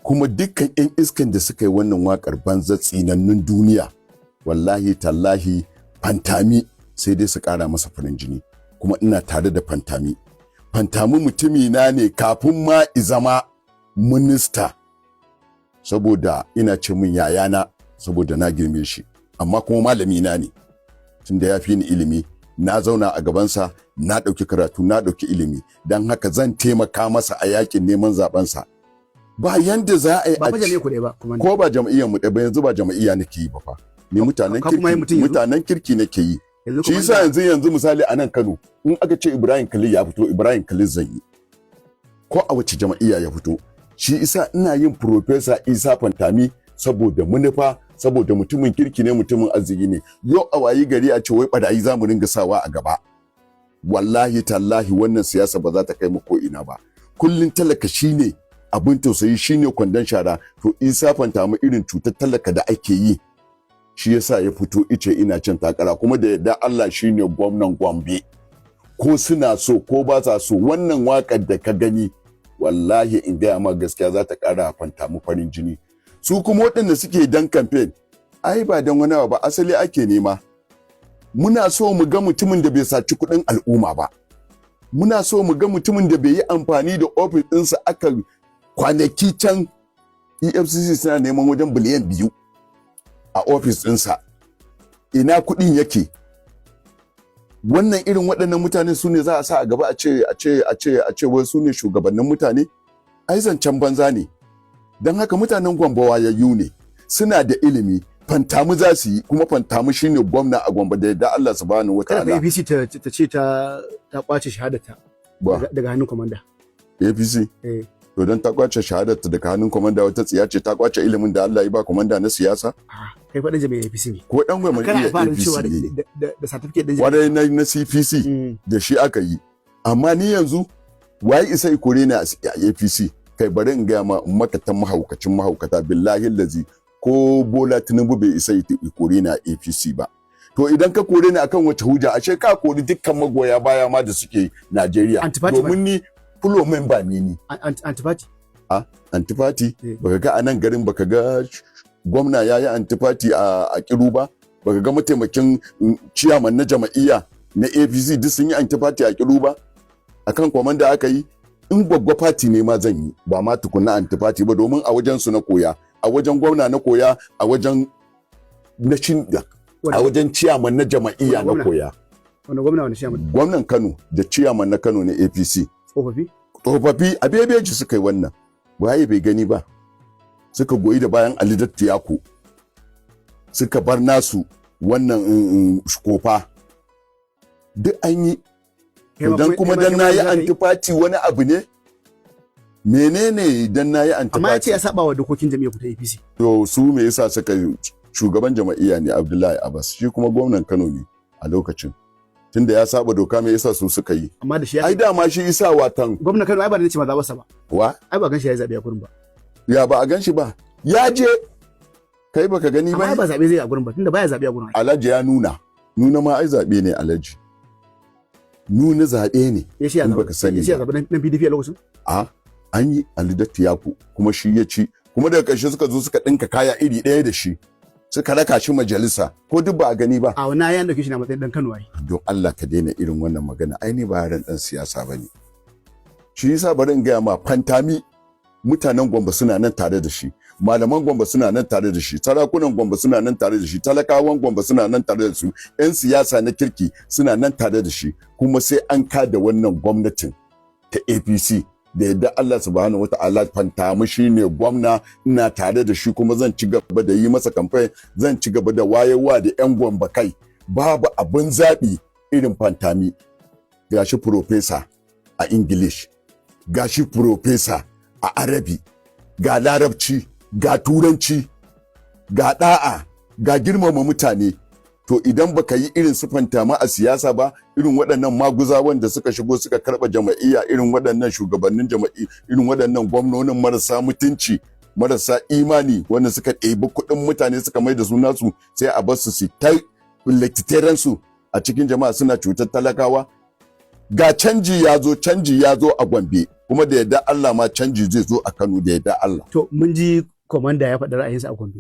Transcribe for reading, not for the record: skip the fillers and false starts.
kuma dukkan 'yan iskan da suka yi wannan waƙar banza tsinannun duniya wallahi tallahi Fantami sai dai su ƙara masa farin jini, kuma ina tare da Fantami mutumi na ne kafin ma izama minista, saboda ina ce min yayana saboda na girme shi, amma kuma malami na ne tunda ya fi ni ilimi, na zauna a gabansa, na ɗauki karatu, na ɗauki ilimi, don haka zan taimaka masa a yakin neman zabensa. Ba yanda za a yi ko ba jam'iyyar mu ɗaya ba, yanzu ba jam'iyya nake yi ba fa, ni mutanen kirki nake yi. Shi yasa yanzu misali a nan Kano in aka ce Ibrahim Khalil ya fito, Ibrahim Khalil zan yi, ko a wace jam'iyya ya fito. Shi isa ina yin Professor Isa Fantami saboda manufa, saboda mutumin kirki ne, mutumin arziki ne. Yau a wayi gari a ce wai barayi za mu ringa sawa a gaba, wallahi tallahi wannan siyasa ba za ta kai mu ko ina ba. Kullun talaka shine abin tausayi, shine kwandon shara. To Isa Fantami irin cutar talaka da ake yi, shi yasa ya fito ice ina cin takara, kuma da yadda Allah shine gwamnan Gombe, ko suna so ko ba sa so. Wannan wakar da ka gani wallahi in gaya ma gaskiya za ta ƙara Fantami farin jini. Su kuma waɗanda suke dan campaign, ai ba dan wani ba, asali ake nema. Muna so mu ga mutumin da bai saci kuɗin al'umma ba, muna so mu ga mutumin da bai yi amfani da ofis ɗinsa. Aka kwanaki can EFCC suna neman wajen biliyan 2 a ofis ɗinsa, ina kuɗin yake? Wannan irin waɗannan mutane su ne za a sa a gaba a ce wai su ne shugabannin mutane? Ai zancen banza ne. Don haka mutanen Gombe wayayyu ne, suna da ilimi. Fantami za su yi, kuma Fantami shine gwamna a Gombe da yadda Allah subhanahu wataala. Kada APC ta ce ta kwace shahadata daga hannun komanda. APC? To don ta kwace shahadarta daga hannun komanda, wata tsiya ce ta kwace ilimin da Allah ya ba komanda na siyasa? Kai faɗin jami'ar APC ne. Ko ɗan gwamnati APC ne. Da certificate ɗin Kwarai na CPC da shi aka yi. Amma ni yanzu waye isa ikore ne a APC? Kai bari in gaya ma makatan mahaukata billahi lazi, ko Bola Tinubu bai isa ikore ne a APC ba. To idan ka kore ni akan wace hujja? Ashe ka kori dukkan magoya baya ma da suke Najeriya. Domin ni fulo member ni. Antifati? Antifati? Baka ga a nan garin, baka ga gwamna ya yi antifati a Kiru ba? Baka ga mataimakin ciyaman na jama'iyya na APC duk sun yi antifati a Kiru ba? Akan komanda aka yi? In gwaggwa fati ne ma zan yi, ba ma tukunna antifati ba, domin a wajen su na koya, a wajen gwamna na koya, a wajen ciyaman na jama'iyya na koya. Wani gwamna wani ciyaman? Gwamnan Kano da ciyaman na Kano na APC. Tsofaffi a bebeji suka yi wannan, waye bai gani ba? Suka goyi da bayan Ali Dattiyako, suka bar nasu wannan kofa, duk an yi. Idan kuma dan nayi antifati wani abu ne? Menene dan nayi antifati? Amma ya ce ya saba wa dokokin jami'ar ku ta APC. To su me yasa suka shugaban jama'iyya ne Abdullahi Abbas, shi kuma gwamnan Kano ne a lokacin. Tunda ya saba doka, me yasa su suka yi? Amma da shi ai dama shi isa watan gwamnan Kano ai ba da ce maza basa ba. Wa? Ai ba gan shi ya zabe a gurin ba. Ya ba a gan shi ba. Ya je. Kai baka gani ba? Amma ba zabe zai a gurin ba, tunda baya zabe a gurin. Alhaji ya nuna. Nuna ma ai zabe ne Alhaji. Nuna zabe ne. Ya shi ya baka sani. Ya shi ya zabe dan PDP a lokacin? An yi Ali Dattiyako kuma shi ya ci. Kuma daga ƙarshe suka zo suka ɗinka kaya iri ɗaya da shi. Suka raka shi majalisa, ko duk ba a gani ba. A wannan ya dauke shi na matsayin dan Kano ai. Don Allah ka daina irin wannan magana, ai ni ba ran dan siyasa bane. Shi yasa bari in gaya ma Fantami, mutanen Gombe suna nan tare da shi, malaman Gombe suna nan tare da shi, sarakunan Gombe suna nan tare da shi, talakawan Gombe suna nan tare da su, 'yan siyasa na kirki suna nan tare da shi, kuma sai an kada wannan gwamnatin ta APC. Da yadda Allah subhanahu wata'ala Fantami shine gwamna, ina tare da shi, kuma zan ci gaba da yi masa campaign, zan ci gaba da wayewa da 'yan Gombe kai. Babu abin zaɓi irin Fantami. Gashi professor a English, gashi professor a Arabi, ga Larabci, ga Turanci, ga da'a, ga girmama mutane. To idan baka yi irin su Fantami a siyasa ba, irin waɗannan maguzawan da suka shigo suka karɓa jama'iyya, irin waɗannan shugabannin jama'i, irin waɗannan gwamnonin marasa mutunci, marasa imani, wanda suka ɗebi kuɗin mutane suka mai da su nasu, sai a bar su ta su a cikin jama'a suna cutar talakawa. Ga canji ya zo a Gombe, kuma da yadda Allah ma canji zai zo a Kano da yadda Allah. To mun ji komanda ya faɗi ra'ayinsa a Gombe.